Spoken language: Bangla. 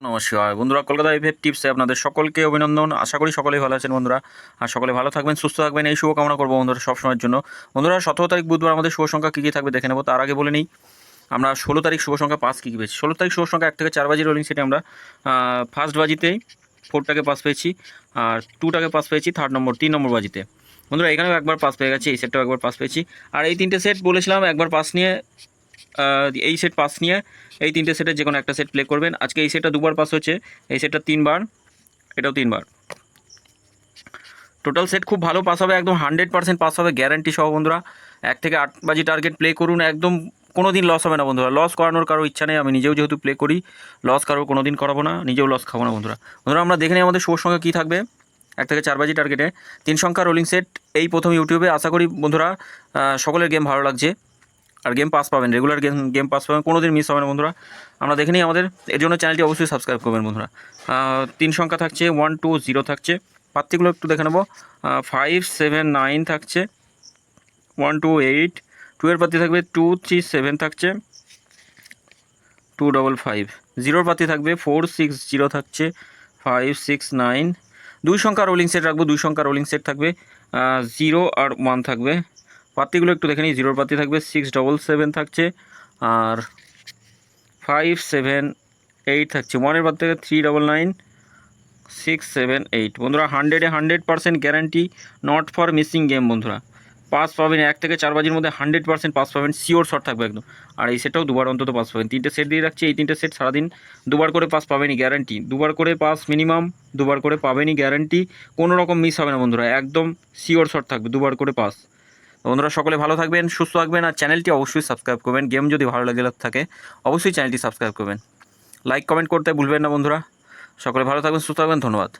নমস্কার বন্ধুরা, কলকাতা এফএফ টিপসে আপনাদের সকলকে অভিনন্দন। আশা করি সকলেই ভালো আছেন বন্ধুরা, আর সকলে ভালো থাকবেন, সুস্থ থাকবেন, এই শুভকামনা করবো বন্ধুরা সবসময়ের জন্য। বন্ধুরা 17 তারিখ বুধবার আমাদের শুভ সংখ্যা কী কী থাকবে দেখে নেবো। তার আগে বলে নিই আমরা 16 তারিখ শুভ সংখ্যা 5 কী কী পেয়েছি। 16 তারিখ শুভ সংখ্যা 1 থেকে 4 বাজি রোলিং সেটে আমরা ফার্স্ট বাজিতেই 4টাকে পাস পেয়েছি, আর 2টাকে পাস পেয়েছি 3 নম্বর বাজিতে। বন্ধুরা এখানেও একবার পাস পেয়ে গেছি, এই সেটটাও একবার পাস পেয়েছি। আর এই তিনটে সেট বলেছিলাম একবার পাস নিয়ে, এই সেট পাস নিয়ে এই তিনটে সেটের যে কোনো একটা সেট প্লে করবেন। আজকে এই সেটটা দুবার পাস হচ্ছে, এই সেটটা 3বার, এটাও 3বার। টোটাল সেট খুব ভালো পাস হবে, একদম 100% পাস হবে গ্যারান্টি সহ। বন্ধুরা 1 থেকে 8 বাজি টার্গেট প্লে করুন, একদম কোনো দিন লস হবে না বন্ধুরা। লস করানোর কারো ইচ্ছা নেই, আমি নিজেও যেহেতু প্লে করি, লস কারো কোনো দিন করাবো না, নিজেও লস খাবো না বন্ধুরা। বন্ধুরা আমরা দেখে নিই আমাদের শুভ সংখ্যা কী থাকবে 1 থেকে 4 বাজি টার্গেটে। 3 সংখ্যা রোলিং সেট, এই প্রথম ইউটিউবে। আশা করি বন্ধুরা সকলের গেম ভালো লাগছে, আর গেম পাস পাবেন, রেগুলার গেম পাস পাবেন, কোনো দিন মিস হবে না বন্ধুরা। আমরা দেখে নিই আমাদের, এর জন্য চ্যানেলটি অবশ্যই সাবস্ক্রাইব করবেন বন্ধুরা। 3 সংখ্যা থাকছে, 1 2 0 থাকছে। পাত্তিগুলো একটু দেখে নেবো। 5 7 9 থাকছে, 1 2 8। 2 এর পাত্তি থাকবে 2 3 7 থাকছে, 2 5 5। 0 পাত্তি থাকবে 4 6 0 থাকছে, 5 6 9। 2 সংখ্যা রোলিং সেট রাখবো, 2 সংখ্যা রোলিং সেট থাকবে, 0 আর 1 থাকবে। পাত্তিগুলো একটু দেখে নিই। 0 পাত্তি থাকবে 6 7 7 থাকছে, আর 5 7 8 থাকছে। 1 পাত্তি থাকবে 3 9 9 6 7 8। বন্ধুরা 100% guarantee, not for missing game বন্ধুরা। পাস পাবেন 1 থেকে 4 বাজির মধ্যে, 100% পাস পাবেন, শিওর শট থাকবে একদম। আর এই সেটটাও দুবার অন্তত পাস পাবেন। 3টে সেট দিয়ে রাখছি, এই 3টে সেট সারাদিন দুবার করে পাস পাবেনই গ্যারান্টি, দুবার করে পাস মিনিমাম, দুবার করে পাবেনই গ্যারান্টি, কোনো রকম মিস হবে না বন্ধুরা, একদম শিওর শট থাকবে, দুবার করে পাস। বন্ধুরা সকলে ভালো থাকবেন, সুস্থ থাকবেন, আর চ্যানেলটি অবশ্যই সাবস্ক্রাইব করবেন। গেম যদি ভালো লাগে থাকে অবশ্যই চ্যানেলটি সাবস্ক্রাইব করবেন, লাইক কমেন্ট করতে ভুলবেন না বন্ধুরা। সকলে ভালো থাকবেন, সুস্থ থাকবেন, ধন্যবাদ।